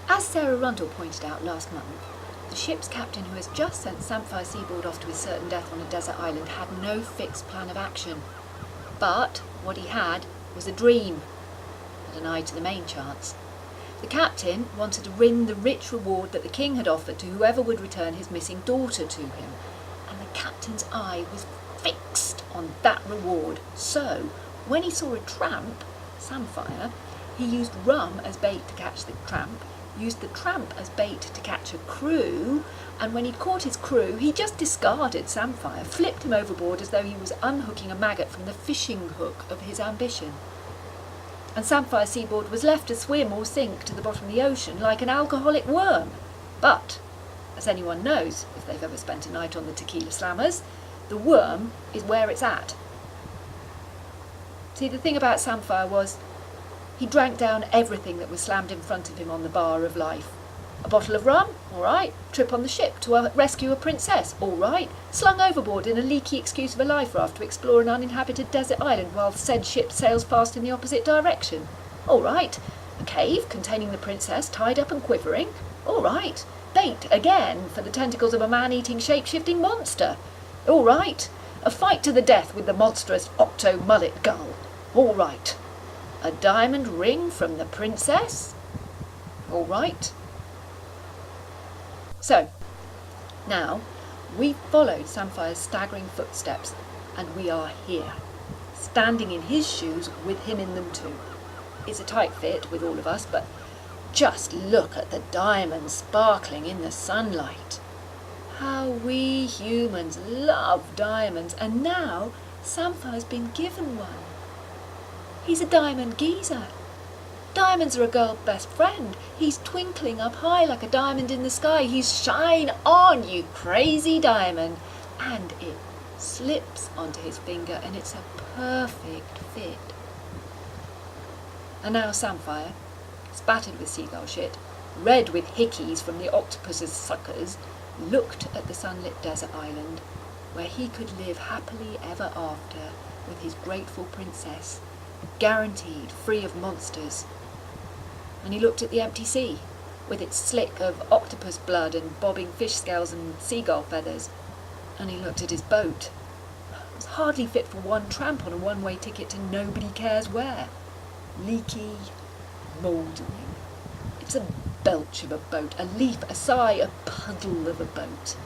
As Sarah Rundle pointed out last month, the ship's captain who has just sent Samphire Seaboard off to his certain death on a desert island had no fixed plan of action. But what he had was a dream, and an eye to the main chance. The captain wanted to win the rich reward that the king had offered to whoever would return his missing daughter to him, and the captain's eye was fixed on that reward. So, when he saw a tramp, Samphire, he used rum as bait to catch the tramp, used the tramp as bait to catch a crew, and when he'd caught his crew, he just discarded Samphire, flipped him overboard as though he was unhooking a maggot from the fishing hook of his ambition. And Samphire Seaboard was left to swim or sink to the bottom of the ocean like an alcoholic worm. But, as anyone knows, if they've ever spent a night on the Tequila Slammers, the worm is where it's at. See, the thing about Samphire was, he drank down everything that was slammed in front of him on the bar of life. A bottle of rum? All right. Trip on the ship to rescue a princess? All right. Slung overboard in a leaky excuse of a life raft to explore an uninhabited desert island while said ship sails fast in the opposite direction? All right. A cave containing the princess tied up and quivering? All right. Bait, again, for the tentacles of a man-eating shape-shifting monster? All right. A fight to the death with the monstrous octo-mullet gull? All right. A diamond ring from the princess? All right. So, now, we've followed Samphire's staggering footsteps, and we are here, standing in his shoes with him in them too. It's a tight fit with all of us, but just look at the diamonds sparkling in the sunlight. How we humans love diamonds, and now Samphire's been given one. He's a diamond geezer. Diamonds are a girl's best friend. He's twinkling up high like a diamond in the sky. He's shine on, you crazy diamond. And it slips onto his finger, and it's a perfect fit. And now Samphire, spattered with seagull shit, red with hickeys from the octopus's suckers, looked at the sunlit desert island, where he could live happily ever after with his grateful princess, guaranteed free of monsters. And he looked at the empty sea, with its slick of octopus blood and bobbing fish scales and seagull feathers. And he looked at his boat. It was hardly fit for one tramp on a one-way ticket to nobody cares where. Leaky, mouldering. It's a belch of a boat, a leaf, a sigh, a puddle of a boat.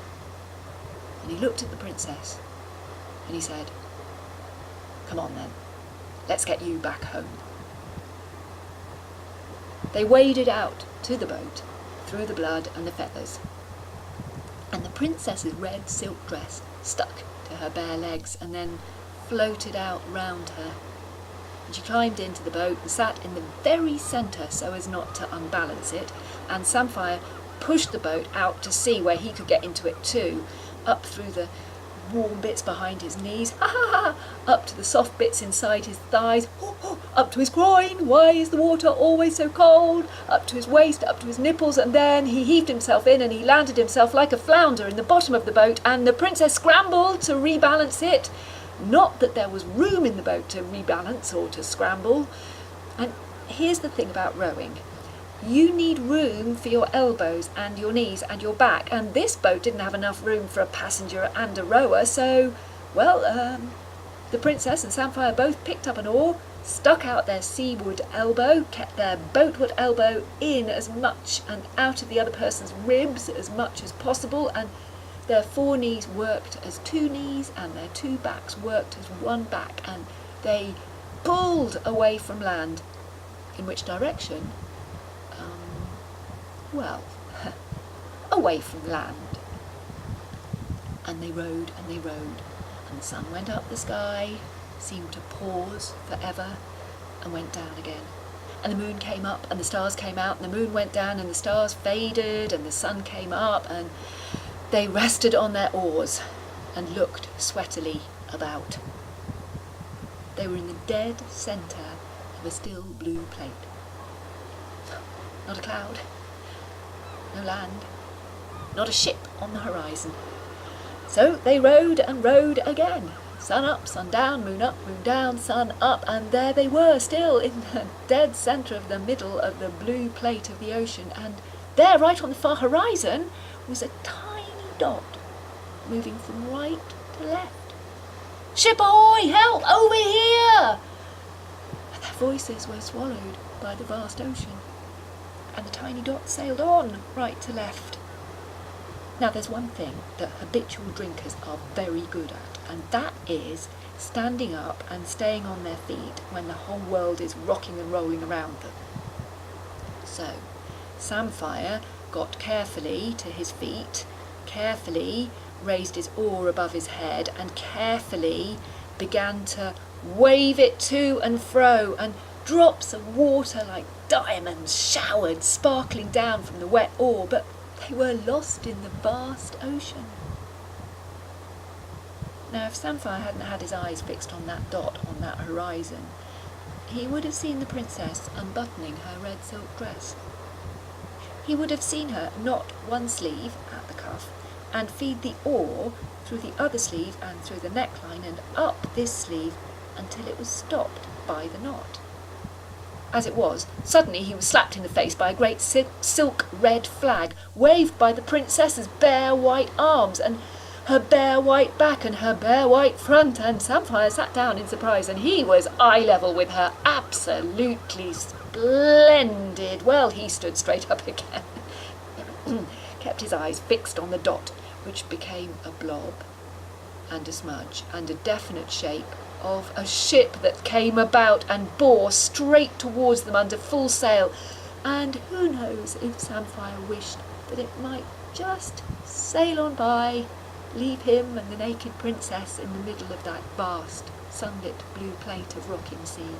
And he looked at the princess, and he said, "Come on then, let's get you back home." They waded out to the boat, through the blood and the feathers, and the princess's red silk dress stuck to her bare legs and then floated out round her. And she climbed into the boat and sat in the very centre so as not to unbalance it, and Samphire pushed the boat out to sea where he could get into it too, up through the warm bits behind his knees, ha ha ha, up to the soft bits inside his thighs, up to his groin, why is the water always so cold, up to his waist, up to his nipples, and then he heaved himself in and he landed himself like a flounder in the bottom of the boat, and the princess scrambled to rebalance it. Not that there was room in the boat to rebalance or to scramble. And here's the thing about rowing. You need room for your elbows and your knees and your back, and this boat didn't have enough room for a passenger and a rower, so, well, the princess and Samphire both picked up an oar, stuck out their seaward elbow, kept their boatward elbow in as much and out of the other person's ribs as much as possible, and their four knees worked as two knees, and their two backs worked as one back, and they pulled away from land. In which direction? Well, away from land. And they rowed and they rowed, and the sun went up the sky, seemed to pause forever, and went down again. And the moon came up, and the stars came out, and the moon went down, and the stars faded, and the sun came up, and they rested on their oars and looked sweatily about. They were in the dead centre of a still blue plate. Not a cloud. No land, not a ship on the horizon. So they rowed and rowed again, Sun up, sun down, moon up, moon down, sun up, and there they were, still in the dead centre of the middle of the blue plate of the ocean, and there, right on the far horizon, was a tiny dot, moving from right to left. "Ship ahoy! Help! Over here!" And their voices were swallowed by the vast ocean, and the tiny dot sailed on, right to left. Now there's one thing that habitual drinkers are very good at, and that is standing up and staying on their feet when the whole world is rocking and rolling around them. So Samphire got carefully to his feet, carefully raised his oar above his head, and carefully began to wave it to and fro, and drops of water like diamonds showered sparkling down from the wet oar, but they were lost in the vast ocean. Now if Samphire hadn't had his eyes fixed on that dot on that horizon, he would have seen the princess unbuttoning her red silk dress. He would have seen her knot one sleeve at the cuff and feed the oar through the other sleeve and through the neckline and up this sleeve until it was stopped by the knot. As it was, suddenly he was slapped in the face by a great silk red flag, waved by the princess's bare white arms and her bare white back and her bare white front, and Samphire sat down in surprise, and he was eye level with her, absolutely splendid. Well, he stood straight up again, kept his eyes fixed on the dot, which became a blob and a smudge and a definite shape of a ship that came about and bore straight towards them under full sail, and who knows if Samphire wished that it might just sail on by, leave him and the naked princess in the middle of that vast sunlit blue plate of rocking sea.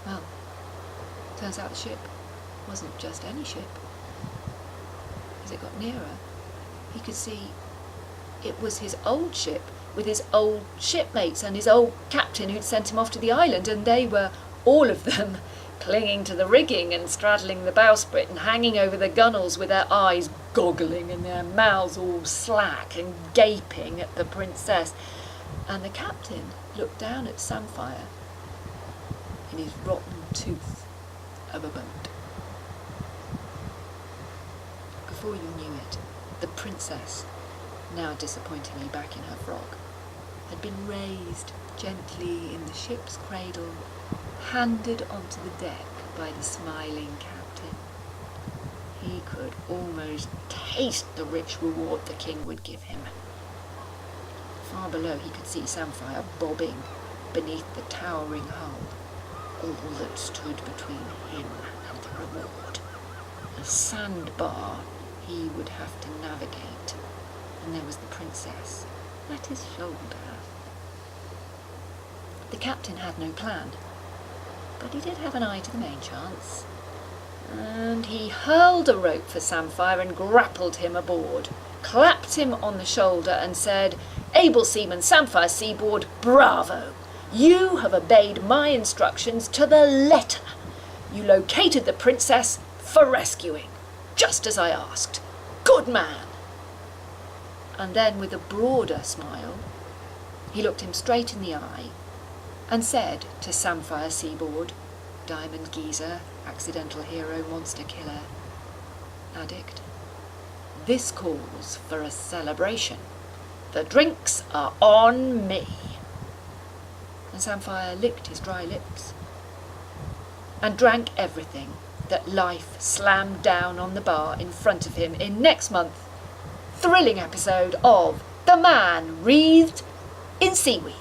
Well, turns out the ship wasn't just any ship. As it got nearer, he could see it was his old ship, with his old shipmates and his old captain who'd sent him off to the island, and they were, all of them, clinging to the rigging and straddling the bowsprit and hanging over the gunwales with their eyes goggling and their mouths all slack and gaping at the princess. And the captain looked down at Samphire in his rotten tooth of a boat. Before you knew it, the princess, now disappointingly back in her frock, had been raised gently in the ship's cradle, handed onto the deck by the smiling captain. He could almost taste the rich reward the king would give him. Far below he could see Samphire bobbing beneath the towering hull, all that stood between him and the reward. A sandbar he would have to navigate, and there was the princess at his shoulder. The captain had no plan, but he did have an eye to the main chance, and he hurled a rope for Samphire and grappled him aboard, clapped him on the shoulder and said, "Able seaman Samphire Seaboard, bravo! You have obeyed my instructions to the letter. You located the princess for rescuing, just as I asked. Good man!" And then, with a broader smile, he looked him straight in the eye and said to Samphire Seaboard, diamond geezer, accidental hero, monster killer, addict, "This calls for a celebration. The drinks are on me." And Samphire licked his dry lips and drank everything that life slammed down on the bar in front of him in next month's thrilling episode of The Man Wreathed in Seaweed.